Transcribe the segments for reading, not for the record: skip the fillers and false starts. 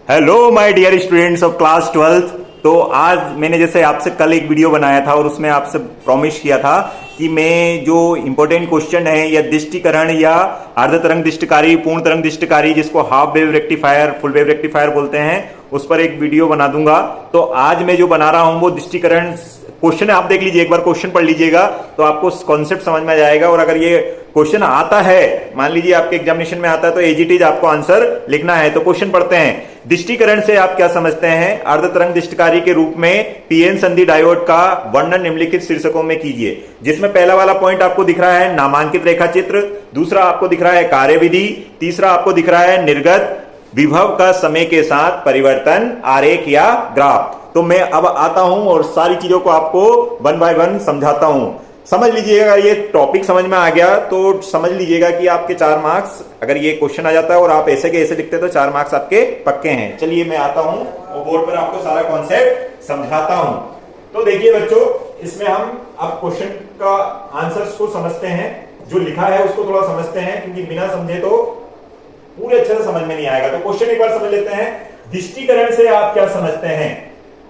Hello my dear students of class 12th। तो आज मैंने जैसे आपसे कल एक वीडियो बनाया था और उसमें आपसे प्रॉमिस किया था कि मैं जो इंपॉर्टेंट क्वेश्चन है या दिष्टिकरण या अर्ध तरंग दिष्टकारी, पूर्ण तरंग दिष्टकारी, जिसको half wave rectifier, full wave rectifier बोलते हैं, उस पर एक वीडियो बना दूंगा। तो आज मैं जो बना रहा हूं वो दिष्टिकरण क्वेश्चन है। आप देख लीजिए, एक बार क्वेश्चन पढ़ लीजिएगा तो आपको कॉन्सेप्ट समझ में आ जाएगा। और अगर ये क्वेश्चन आता है, मान लीजिए आपके एग्जामिनेशन में आता है, तो एज इट इज आपको आंसर लिखना है। तो क्वेश्चन पढ़ते हैं। दिष्टिकरण से आप क्या समझते हैं? अर्ध तरंग दिष्टकारी के रूप में पीएन संधि डायोड का वर्णन निम्नलिखित शीर्षकों में कीजिए। जिसमें पहला वाला पॉइंट आपको दिख रहा है नामांकित रेखा चित्र, दूसरा आपको दिख रहा है कार्यविधि, तीसरा आपको दिख रहा है निर्गत विभव का समय के साथ परिवर्तन आरेख या ग्राफ। तो मैं अब आता हूं और सारी चीजों को आपको वन बाय वन समझाता हूं। समझ लीजिएगा, ये टॉपिक समझ में आ गया तो समझ लीजिएगा कि आपके 4 मार्क्स, अगर ये क्वेश्चन आ जाता है और आप ऐसे के ऐसे लिखते तो 4 मार्क्स आपके पक्के हैं। चलिए मैं आता हूं और बोर्ड पर आपको सारा कॉन्सेप्ट समझाता हूं। तो देखिए बच्चों, इसमें हम अब क्वेश्चन का आंसर्स को समझते हैं। जो लिखा है उसको थोड़ा समझते हैं, क्योंकि बिना समझे तो पूरे अच्छे से समझ में नहीं आएगा। तो क्वेश्चन एक बार समझ लेते हैं। दिष्टिकरण से आप क्या समझते हैं?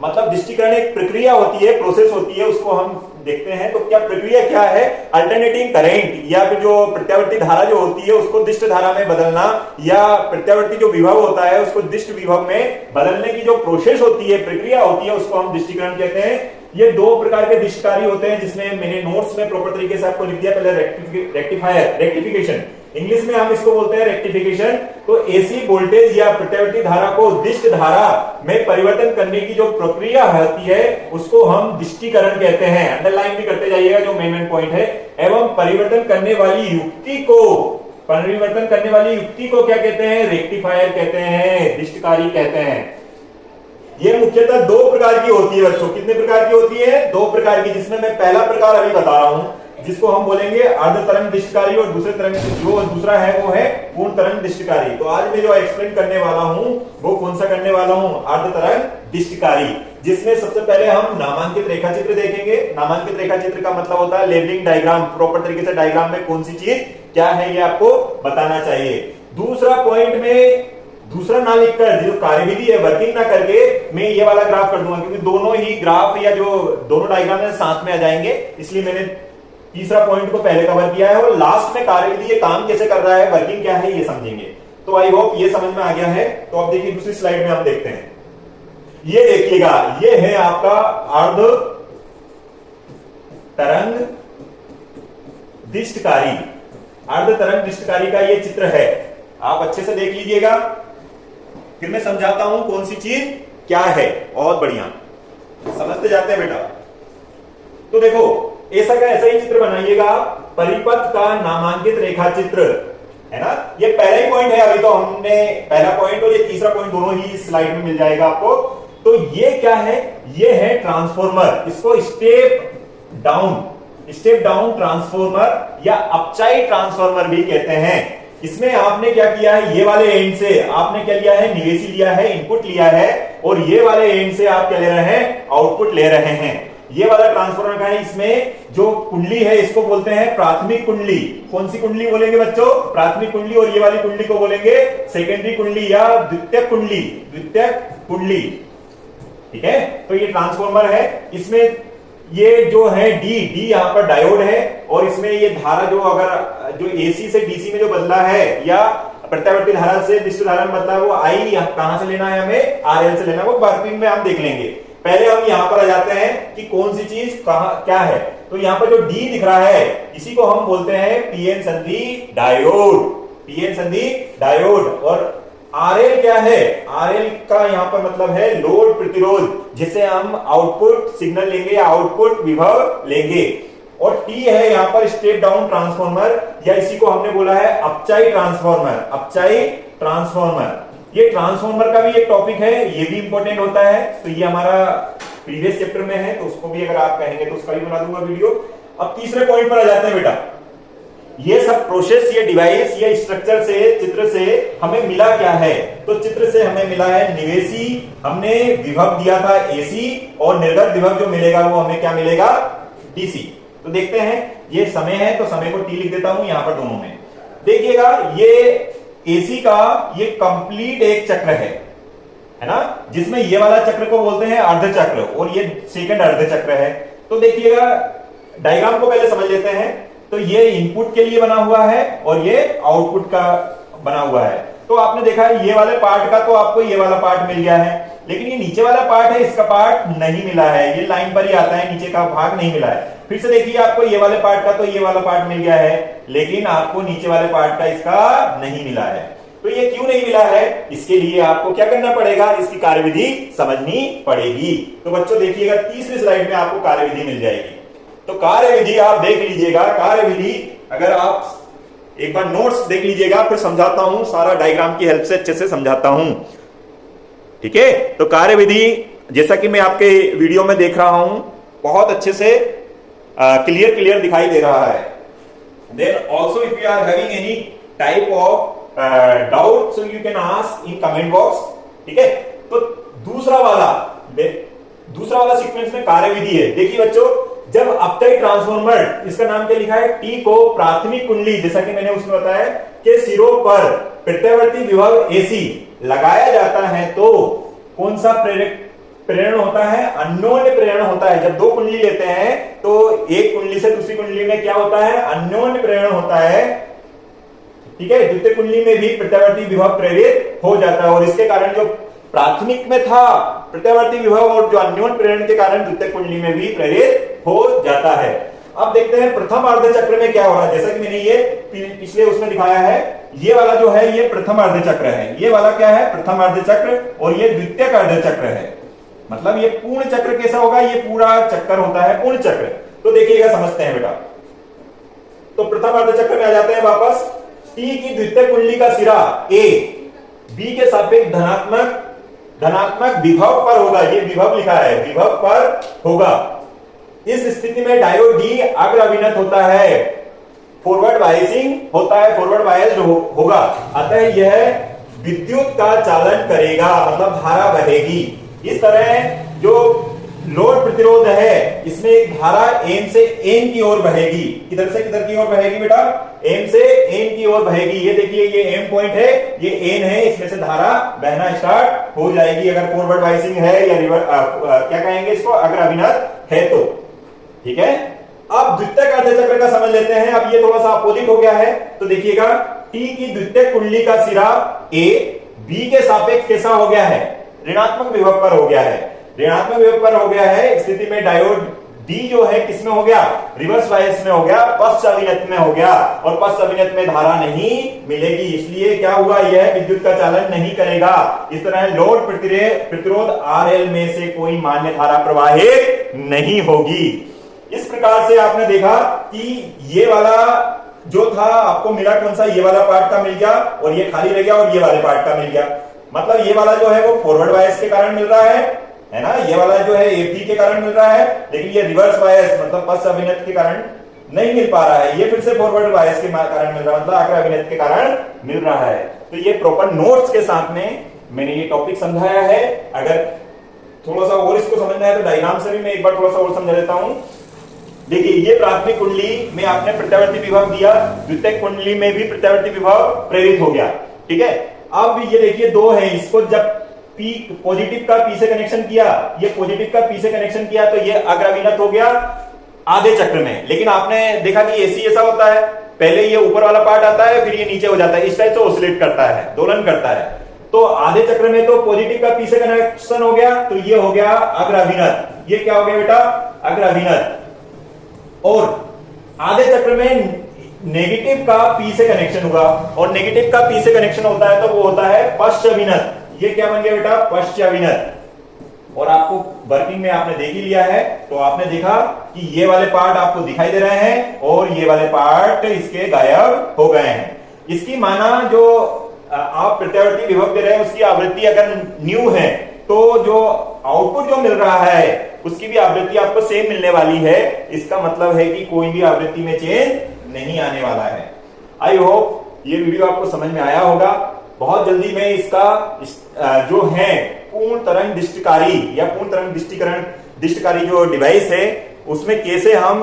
मतलब दिष्टिकरण एक प्रक्रिया होती है, प्रोसेस होती है, उसको हम देखते हैं। तो क्या प्रक्रिया क्या है? अल्टरनेटिंग करंट या फिर जो प्रत्यावर्ती धारा जो होती है उसको दिष्ट धारा में बदलना, या प्रत्यावर्ती जो विभव होता है उसको दिष्ट विभव में बदलने की जो प्रोसेस होती है, प्रक्रिया होती है, उसको हम दिष्टिकरण कहते हैं। ये 2 प्रकार के दिष्टकारी होते हैं, जिसमें मैंने नोट्स में प्रॉपर तरीके से आपको लिख दिया। पहले रेक्टिफायर, रेक्टिफिकेशन, इंग्लिश में हम इसको बोलते हैं रेक्टिफिकेशन। तो एसी वोल्टेज या प्रत्यावर्ती धारा को दिष्ट धारा में परिवर्तन करने की जो प्रक्रिया होती है उसको हम दिष्टिकरण कहते हैं। अंडरलाइन भी करते जाइएगा जो मेन पॉइंट है। एवं परिवर्तन करने वाली युक्ति को क्या कहते हैं? रेक्टिफायर कहते हैं, दिष्टकारी कहते हैं। ये मुख्यतः 2 प्रकार की होती है बच्चों। कितने प्रकार की होती है? 2 प्रकार की, जिसमें मैं पहला प्रकार अभी बता रहा हूं, जिसको हम बोलेंगे अर्ध तरंग दिष्टकारी, और दूसरे तरंग जो दूसरा है वो है पूर्ण तरंग दिष्टकारी। तो आज मैं जो एक्सप्लेन करने वाला हूं वो कौन सा करने वाला हूं? अर्ध तरंग दिष्टकारी, जिसमें सबसे पहले हम नामांकित रेखा चित्र देखेंगे। नामांकित रेखा चित्र का मतलब होता है लेबलिंग डायग्राम। प्रॉपर तरीके से डायग्राम में कौन सी चीज क्या है ये आपको बताना चाहिए। दूसरा पॉइंट में दूसरा ना लिखकर, जो कार्यविधि है वर्किंग ना करके, मैं ये वाला ग्राफ कर दूंगा, क्योंकि दोनों ही ग्राफ या जो दोनों डायग्राम है साथ में आ जाएंगे, इसलिए मैंने तीसरा पॉइंट को पहले कवर किया है। और लास्ट में कार्यविधि ये काम कैसे कर रहा है, वर्किंग क्या है, ये समझेंगे। तो आई होप ये समझ में आ गया है। तो अब देखिए दूसरी स्लाइड में हम देखते हैं। ये देखिएगा, ये है आपका अर्ध तरंग दिष्टकारी। अर्ध तरंग दिष्टकारी का ये चित्र है, आप अच्छे से देख लीजिएगा। फिर मैं समझाता हूं कौन सी चीज क्या है। बहुत बढ़िया समझते जाते हैं बेटा। तो देखो, ऐसा का ऐसा ही चित्र बनाइएगा। परिपथ का नामांकित रेखा चित्र है ना, ये पहला ही पॉइंट है। अभी तो हमने पहला पॉइंट और ये तीसरा पॉइंट दोनों ही स्लाइड में मिल जाएगा आपको। तो ये क्या है? ये है ट्रांसफॉर्मर। इसको स्टेप डाउन ट्रांसफॉर्मर या अपचाई ट्रांसफॉर्मर भी कहते हैं। इसमें आपने क्या किया है? ये वाले एंड से आपने क्या लिया है? निवेशी लिया है, इनपुट लिया है, और ये वाले एंड से आप क्या ले रहे हैं? आउटपुट ले रहे हैं। ये वाला ट्रांसफॉर्मर का है। इसमें जो कुंडली है इसको बोलते हैं प्राथमिक कुंडली। कौन सी कुंडली बोलेंगे बच्चों? प्राथमिक कुंडली। और ये वाली कुंडली को बोलेंगे सेकेंडरी कुंडली या द्वितीयक कुंडली। ठीक है, तो ये ट्रांसफॉर्मर है। इसमें ये जो है डी यहां पर डायोड है, और इसमें ये धारा जो एसी से डीसी में जो बदला है, या प्रत्यावर्ती धारा से दिष्ट धारा में बदला है, वो आई कहां से लेना है? हमें आरएल से लेना है। वो वर्किंग में हम देख लेंगे। पहले हम यहां पर आ जाते हैं कि कौन सी चीज कहां क्या है। तो यहां पर जो डी दिख रहा है इसी को हम बोलते हैं पीएन संधि डायोड। और आरएल क्या है? आरएल का यहां पर मतलब है लोड प्रतिरोध, जिसे हम आउटपुट सिग्नल लेंगे या आउटपुट विभव लेंगे। और टी है यहां पर स्टेप डाउन ट्रांसफॉर्मर, या इसी को हमने बोला है अपचाई ट्रांसफॉर्मर। ये ट्रांसफॉर्मर का भी एक टॉपिक है, ये भी इंपॉर्टेंट होता है। तो ये हमारा प्रीवियस चैप्टर में है, तो उसको भी अगर आप कहेंगे तो उसका भी बना दूंगा वीडियो। अब तीसरे पॉइंट पर आ जाते हैं बेटा। ये सब प्रोसेस, ये डिवाइस, ये स्ट्रक्चर से, चित्र से हमें मिला क्या है? तो चित्र से हमें मिला है निवेशी, हमने विभव दिया था एसी, और निर्गत विभव जो मिलेगा वो हमें क्या मिलेगा? डीसी। तो देखते हैं, ये समय है तो समय को टी लिख देता हूं यहां पर दोनों में। देखिएगा, ये एसी का ये कंप्लीट एक चक्र है। है ना, जिसमें ये वाला चक्र को बोलते हैं अर्ध चक्र और ये सेकंड अर्ध चक्र है। तो देखिएगा डायग्राम को पहले समझ लेते हैं। तो ये इनपुट के लिए बना हुआ है और ये आउटपुट का बना हुआ है। तो आपने देखा ये वाले पार्ट का तो आपको ये वाला पार्ट मिल गया है, लेकिन ये नीचे वाला पार्ट है इसका पार्ट नहीं मिला है, ये लाइन पर ही आता है, नीचे का भाग नहीं मिला है। फिर से देखिए आपको ये वाले पार्ट का तो ये वाला पार्ट मिल गया है, लेकिन आपको नीचे वाले पार्ट का इसका नहीं मिला है। तो ये क्यों नहीं मिला है, इसके लिए आपको क्या करना पड़ेगा, इसकी कार्यविधि समझनी पड़ेगी। तो बच्चों देखिएगा तीसरी स्लाइड में आपको कार्यविधि मिल जाएगी। तो कार्यविधि आप देख लीजिएगा। कार्यविधि अगर आप एक बार नोट्स देख लीजिएगा, फिर समझाता हूं, सारा डायग्राम की हेल्प से अच्छे से समझाता हूं, ठीक है। तो कार्यविधि जैसा कि मैं आपके वीडियो में देख रहा हूं बहुत अच्छे से क्लियर दिखाई दे रहा है। Then also if you are having any type of doubt so you can ask in comment box, ठीक है। तो दूसरा वाला सीक्वेंस में कार्यविधि है। देखिए बच्चों, जब अपटाइप ट्रांसफॉर्मर, इसका नाम क्या लिखा है, टी को प्राथमिक कुंडली, जैसा कि मैंने उसमें बताया, के सिरों पर प्रत्यावर्ती विभव एसी लगाया जाता है तो कौन सा प्रेरण होता है, अन्योन्य प्रेरण होता है। जब दो कुंडली लेते हैं तो एक कुंडली से दूसरी कुंडली में क्या होता है, अन्योन्य प्रेरण होता है, ठीक है। द्वितीय कुंडली में भी प्रत्यावर्ती विभव प्रेरित हो जाता है और इसके कारण जो प्राथमिक में था प्रत्यावर्ती विभव और जो अन्योन्य प्रेरण के कारण द्वितीय कुंडली में भी प्रेरित हो जाता है। अब देखते हैं प्रथम अर्ध चक्र में क्या हो रहा है। जैसा कि मैंने ये पिछले उसमें दिखाया है, ये वाला जो है ये प्रथम अर्ध चक्र है, ये वाला क्या है, प्रथम अर्ध चक्र, और ये द्वितीय अर्ध चक्र है। मतलब ये पूर्ण चक्र कैसा होगा, ये पूरा चक्कर होता है पूर्ण चक्र। तो देखिएगा समझते हैं बेटा। तो प्रथम अर्ध चक्र में आ जाते हैं वापस। टी की द्वितीय कुंडली का सिरा ए बी के सापेक्ष धनात्मक विभव पर होगा, ये विभव लिखा है, विभव पर होगा। इस स्थिति में डायोड डी अग्र अभिनत होता है, फॉरवर्ड बायसिंग होता है, फॉरवर्ड बायस्ड होगा, अतः यह विद्युत का चालन करेगा, मतलब धारा बहेगी। इस तरह जो लोड प्रतिरोध है इसमें एक धारा एम से एन की ओर बहेगी। किधर से किधर की ओर बहेगी बेटा, एम से एन की ओर बहेगी। ये देखिए ये एम पॉइंट है, ये एन है, इसमें से धारा बहना स्टार्ट हो जाएगी अगर फॉरवर्ड बायसिंग है या रिवर्स क्या कहेंगे इसको, अग्र अभिनत है तो, ठीक है। अब द्वितीय अर्ध चक्र का समझ लेते हैं। अब ये थोड़ा सा अपोजिट हो गया है। तो देखिएगा टी की द्वितीय कुंडली का सिरा ए बी के सापेक्ष कैसा हो गया है, ऋणात्मक विभव पर हो गया है, ऋणात्मक विभव पर हो गया है। स्थिति में डायोड डी जो है किसमें हो गया, रिवर्स बायस में हो गया, पश्च अभिनत में हो गया, और पश्च अभिनत में धारा नहीं मिलेगी, इसलिए क्या हुआ, यह विद्युत का चालन नहीं करेगा। इस तरह लोड प्रतिरोध आरएल में से कोई मान्य धारा प्रवाहित नहीं होगी। इस प्रकार से आपने देखा कि ये वाला जो था आपको मिला कौन सा, ये वाला पार्ट का मिल गया और ये खाली रह गया, और ये वाले पार्ट का मिल गया। मतलब ये वाला जो है वो फॉरवर्ड बायस के कारण मिल रहा है ना, ये वाला जो है एफी के कारण मिल रहा है, लेकिन ये रिवर्स बायस मतलब पश्च अभिनत के कारण नहीं मिल पा रहा है। ये फिर से फॉरवर्ड बायस के कारण मिल रहा है, मतलब अग्र अभिनत के कारण मिल रहा है। तो ये प्रॉपर नोट्स के साथ में मैंने ये टॉपिक समझाया है। अगर थोड़ा सा और इसको समझना है तो डायग्राम से भी मैं एक बार थोड़ा सा और समझा देता हूं। देखिए ये प्राथमिक कुंडली में आपने प्रत्यावर्ती विभव दिया, द्वितीय कुंडली में भी प्रत्यावर्ती विभव प्रेरित हो गया, ठीक है। अब ये देखिए दो है, इसको जब P पॉजिटिव का P से कनेक्शन किया, ये पॉजिटिव का P से कनेक्शन किया तो ये अग्र अभिनत हो गया आधे चक्र में। लेकिन आपने देखा कि एसी ऐसा होता है, पहले ये ऊपर वाला पार्ट आता है फिर ये नीचे हो जाता है, इस टाइप से ऑसिलेट करता है, दोलन करता है। तो आधे चक्र में तो पॉजिटिव का P से कनेक्शन हो गया तो ये हो गया अग्र अभिनत। ये क्या हो गया बेटा, अग्र अभिनत। और आधे चक्र में नेगेटिव का P से कनेक्शन हुआ, और नेगेटिव का P से कनेक्शन होता है तो वो होता है पश्च अभिनत। ये क्या बन गया बेटा, पश्च अभिनत। और आपको वर्किंग में आपने देख ही लिया है, तो आपने देखा कि ये वाले पार्ट आपको दिखाई दे रहे हैं और ये वाले पार्ट इसके गायब हो गए हैं। इसकी माना जो आप प्रत्यावर्ती विभव दे रहे हैं उसकी आवृत्ति अगर न्यू है तो जो आउटपुट जो मिल रहा है उसकी भी आवृत्ति आपको सेम मिलने वाली है। इसका मतलब है कि कोई भी आवृत्ति में चेंज नहीं आने वाला है। आई होप ये वीडियो आपको समझ में आया होगा। बहुत जल्दी मैं इसका जो है पूर्ण तरंग दृष्टिकारी या पूर्ण तरंग दृष्टिकारी जो डिवाइस है उसमें कैसे हम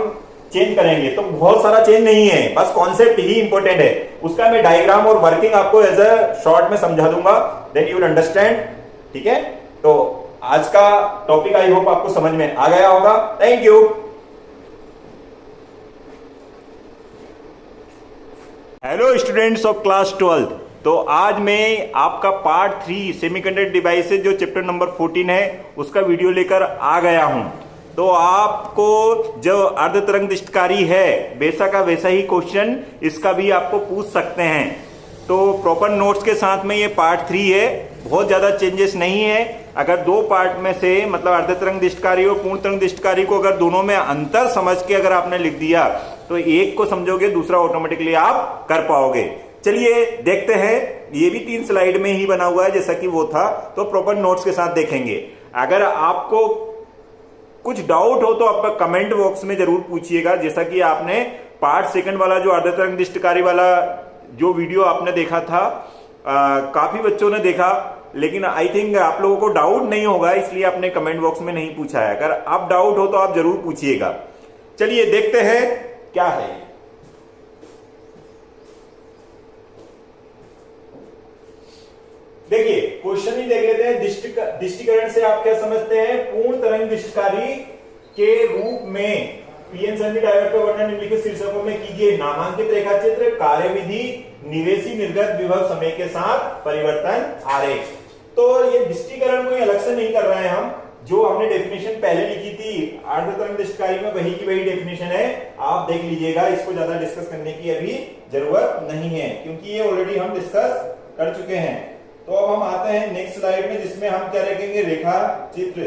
चेंज करेंगे, तो बहुत सारा चेंज नहीं है, बस कॉन्सेप्ट ही इंपॉर्टेंट है। उसका मैं डायग्राम और वर्किंग आपको एज अ शॉर्ट में समझा दूंगा, देन यू विल अंडरस्टैंड ठीक है, तो आज का टॉपिक आई होप आपको समझ में आ गया होगा। Thank you. Hello students of class 12। तो आज मैं आपका पार्ट 3 सेमीकंडक्टर डिवाइसेज जो चैप्टर नंबर 14 है उसका वीडियो लेकर आ गया हूं। तो आपको जो अर्ध तरंग दृष्टिकारी है वैसा का वैसा ही क्वेश्चन इसका भी आपको पूछ सकते हैं। तो प्रॉपर नोट्स के साथ में ये पार्ट 3 है, बहुत ज्यादा चेंजेस नहीं है। अगर दो पार्ट में से मतलब अर्ध तरंग दृष्टिकारी और पूर्ण तरंग दृष्टिकारी को अगर दोनों में अंतर समझ के अगर आपने लिख दिया तो एक को समझोगे, दूसरा ऑटोमेटिकली आप कर पाओगे। चलिए देखते हैं, ये भी 3 स्लाइड में ही बना हुआ है जैसा कि वो था, तो प्रॉपर नोट्स के साथ देखेंगे। अगर आपको कुछ डाउट हो तो आप कमेंट बॉक्स में जरूर पूछिएगा। जैसा कि आपने पार्ट 2 वाला जो अर्ध तरंग दृष्टिकारी वाला जो वीडियो आपने देखा था, काफी बच्चों ने देखा, लेकिन आई थिंक आप लोगों को डाउट नहीं होगा, इसलिए आपने कमेंट बॉक्स में नहीं पूछा है। अगर आप डाउट हो तो आप जरूर पूछिएगा। चलिए देखते हैं क्या है। देखिए क्वेश्चन ही देख लेते हैं। दृष्टिकरण से आप क्या समझते हैं? पूर्ण तरंग दृष्टिकारी के रूप में पीएन संधि डायोड का वर्णन निम्नलिखित शीर्षकों में कीजिए। नामांकित रेखा चित्र, कार्यविधि, निवेशी निर्गत विभव समय के साथ परिवर्तन आरेख। तो ये दृष्टिकरण कोई अलग से नहीं कर रहे हैं हम, जो हमने डेफिनेशन पहले लिखी थी अर्ध तरंग दृष्टिकारी में वही की वही डेफिनेशन है, आप देख लीजिएगा। इसको ज्यादा डिस्कस करने की अभी जरूरत नहीं है क्योंकि ये ऑलरेडी हम डिस्कस कर चुके हैं। तो अब हम आते हैं नेक्स्ट स्लाइड में, जिसमें हम क्या रखेंगे? रेखा चित्र,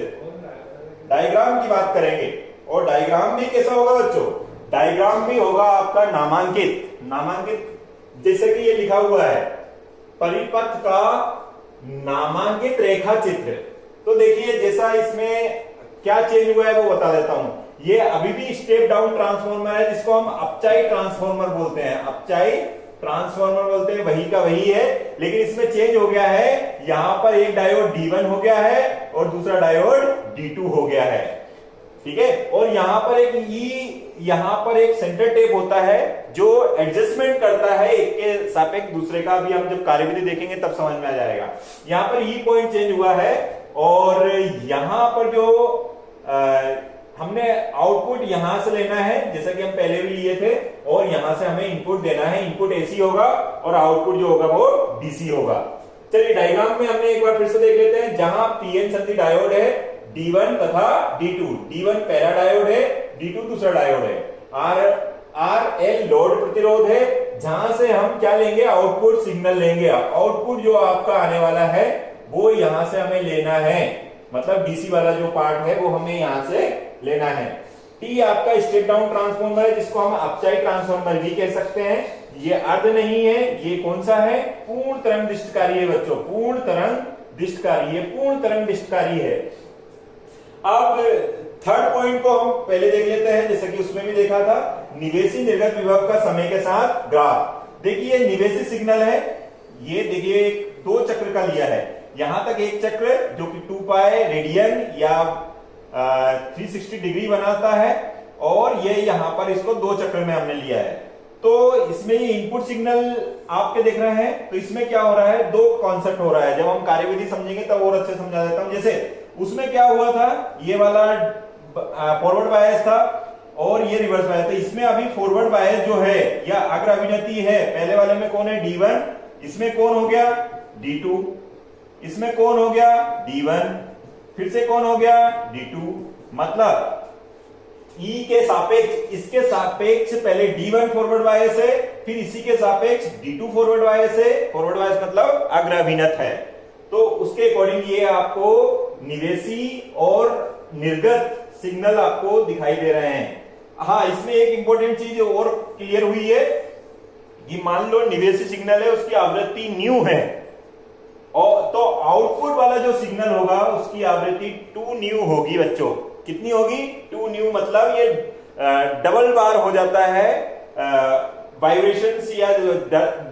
डायग्राम की बात करेंगे। और डायग्राम भी कैसा होगा बच्चों? डायग्राम भी होगा आपका नामांकित। नामांकित जैसे कि ये लिखा हुआ है, परिपथ का नामांकित रेखा चित्र। तो देखिए जैसा इसमें क्या चेंज हुआ है वो बता देता हूं। ये अभी भी स्टेप डाउन ट्रांसफॉर्मर है, जिसको हम अपचाई ट्रांसफॉर्मर बोलते हैं। अपचाई ट्रांसफॉर्मर बोलते हैं, वही का वही है, लेकिन इसमें चेंज हो गया है। यहां पर एक डायोड D1 हो गया है और दूसरा डायोड D2 हो गया है, ठीक है। और यहां पर एक सेंटर टेप होता है जो एडजस्टमेंट करता है एक के सापेक्ष दूसरे का। अभी हम जब कार्यविधि देखेंगे तब समझ में आ जाएगा। यहां पर ई पॉइंट चेंज हुआ है और यहां पर जो हमने आउटपुट यहां से लेना है, जैसा कि हम पहले भी लिए थे, और यहां से हमें इनपुट देना है। इनपुट एसी होगा और आउटपुट जो होगा वो डीसी होगा। चलिए डायग्राम में हमने एक बार फिर से देख लेते हैं। जहां पीएन संधि डायोड है D1 तथा D2, D1 पहला डायोड है, D2 दूसरा डायोड है। RL लोड प्रतिरोध है, जहां से हम क्या लेंगे? आउटपुट सिग्नल लेंगे। आउटपुट जो आपका आने वाला है वो यहां से हमें लेना है, मतलब डीसी वाला जो पार्ट है वो हमें यहां से लेना है। टी आपका स्टेप डाउन ट्रांसफॉर्मर है, जिसको हम अपचाई ट्रांसफॉर्मर भी कह सकते हैं। ये अर्ध नहीं है, ये कौन सा है? पूर्ण तरंग दृष्टिकारी है बच्चों, पूर्ण तरंग दृष्टिकारी है, पूर्ण तरंग दृष्टिकारी है। अब थर्ड पॉइंट को हम पहले देख लेते हैं, जैसा कि उसमें भी देखा था, निवेशी निर्गत विभव का समय के साथ ग्राफ। देखिए निवेशी सिग्नल है, ये देखिए 2 चक्र का लिया है। यहां तक एक चक्र जो कि 2 पाई रेडियन या 360 डिग्री बनाता है, और ये यहां पर इसको 2 चक्र में हमने लिया है। तो इसमें ये इनपुट सिग्नल आपके देख रहे हैं। तो इसमें क्या हो रहा है? 2 कॉन्सेप्ट हो रहा है। जब हम कार्यविधि समझेंगे तब और अच्छे समझा देता हूं। जैसे उसमें क्या हुआ था, ये वाला फॉरवर्ड बायस था और ये रिवर्स बायस था। इसमें अभी फॉरवर्ड बायस जो है या अग्र अभिनति है, पहले वाले में कौन है? D1, इसमें कौन हो गया? D2, इसमें कौन हो गया? D1, फिर से कौन हो गया? D2। मतलब E के सापेक्ष, इसके सापेक्ष पहले D1 फॉरवर्ड बायस है, फिर इसी के सापेक्ष D2 फॉरवर्ड बायस है। फॉरवर्ड बायस मतलब अग्र अभिनत है। तो उसके अकॉर्डिंग ये आपको निवेशी और निर्गत सिग्नल आपको दिखाई दे रहे हैं। हाँ, इसमें एक इंपॉर्टेंट चीज और क्लियर हुई है कि मान लो निवेशी सिग्नल है, उसकी आवृत्ति न्यू है, और तो आउटपुट वाला जो सिग्नल होगा उसकी आवृत्ति 2 न्यू होगी बच्चों। कितनी होगी? 2 न्यू। मतलब ये डबल बार हो जाता है वाइब्रेशन, या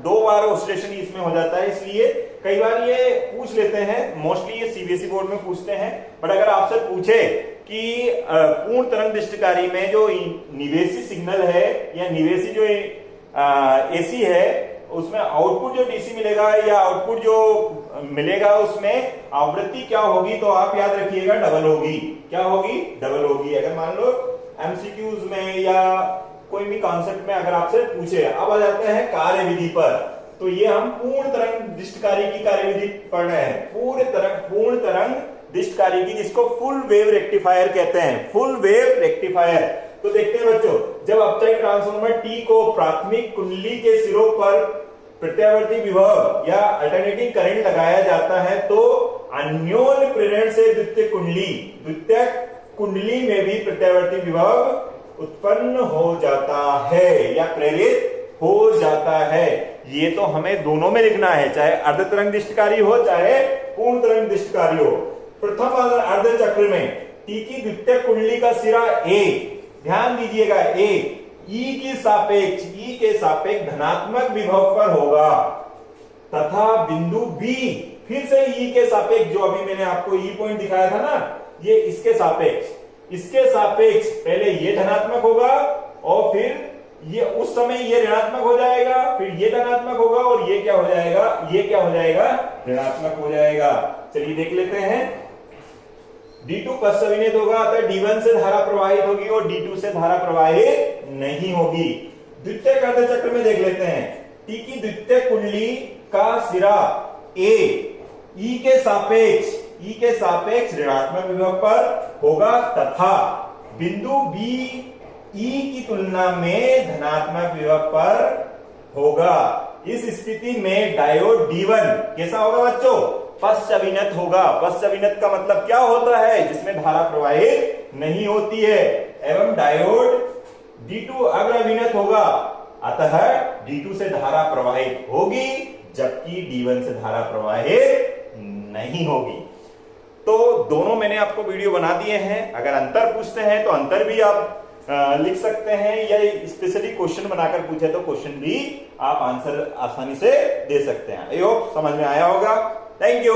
2 बार ऑसिलेशन इसमें हो जाता है। इसलिए कई बार ये पूछ लेते हैं, मोस्टली ये सीबीएसई बोर्ड में पूछते हैं। बट अगर आपसे पूछे कि पूर्ण तरंग दृष्टिकारी में जो निवेशी सिग्नल है या निवेशी जो एसी है उसमें आउटपुट जो डीसी मिलेगा या आउटपुट जो मिलेगा उसमें आवृत्ति क्या होगी, तो आप याद रखिएगा डबल होगी। क्या होगी? डबल होगी। अगर मान लो एमसीक्यूज में या कोई भी कॉन्सेप्ट में अगर आपसे पूछे, अब आ जाते हैं कार्यविधि पर, तो ये हम पूर्ण तरंग दिष्टकारी की कार्यविधि पढ़ रहे हैं। पूर्ण तरंग दिष्टकारी की, जिसको फुल वेव रेक्टिफायर कहते हैं। Full wave rectifier. तो देखते हैं बच्चों, जब अपचायी ट्रांसफार्मर टी को प्राथमिक कुंडली के सिरों पर प्रत्यावर्ती विभव या अल्टरनेटिंग करंट लगाया जाता है तो अन्योन्य प्रेरण से द्वितीय कुंडली में भी प्रत्यावर्ती विभव उत्पन्न हो जाता है या प्रेरित हो जाता है। ये तो हमें दोनों में लिखना है, चाहे अर्ध तरंग दिष्टकारी हो चाहे पूर्ण तरंग दिष्टकारी हो। प्रथम अर्ध चक्र में टी की द्वितीय कुंडली का सिरा ए, ध्यान दीजिएगा, ए ई के सापेक्ष धनात्मक विभव पर होगा तथा बिंदु बी फिर से ई के सापेक्ष, जो अभी मैंने आपको ई पॉइंट दिखाया था ना, ये इसके सापेक्ष पहले ये धनात्मक होगा और फिर ये उस समय ये ऋणात्मक हो जाएगा, फिर ये धनात्मक होगा और ये क्या हो जाएगा? ऋणात्मक हो जाएगा। चलिए देख लेते हैं। D2 पश्चविनित होगा, अतः D1 से धारा प्रवाहित होगी और D2 से धारा प्रवाहित नहीं होगी। द्वितीय अर्ध चक्र में देख लेते हैं। T की द्वितीय कुंडली का सिरा A E के सापेक्ष ऋणात्मक विभव पर होगा तथा बिंदु B E की तुलना में धनात्मक विभव पर होगा। इस स्थिति में डायोड D1 कैसा होगा बच्चों? पश्चविनत होगा। पश्चविनत का मतलब क्या होता है? जिसमें धारा प्रवाहित नहीं होती है। एवं डायोड D2 अग्रविनत होगा, अतः D2 से धारा प्रवाहित होगी जबकि D1 से धारा प्रवाहित नहीं होगी। तो दोनों मैंने आपको वीडियो बना दिए हैं। अगर अंतर पूछते हैं तो अंतर भी आप लिख सकते हैं, या स्पेशली क्वेश्चन बनाकर पूछे तो क्वेश्चन भी आप आंसर आसानी से दे सकते हैं। आई होप समझ में आया होगा। Thank you.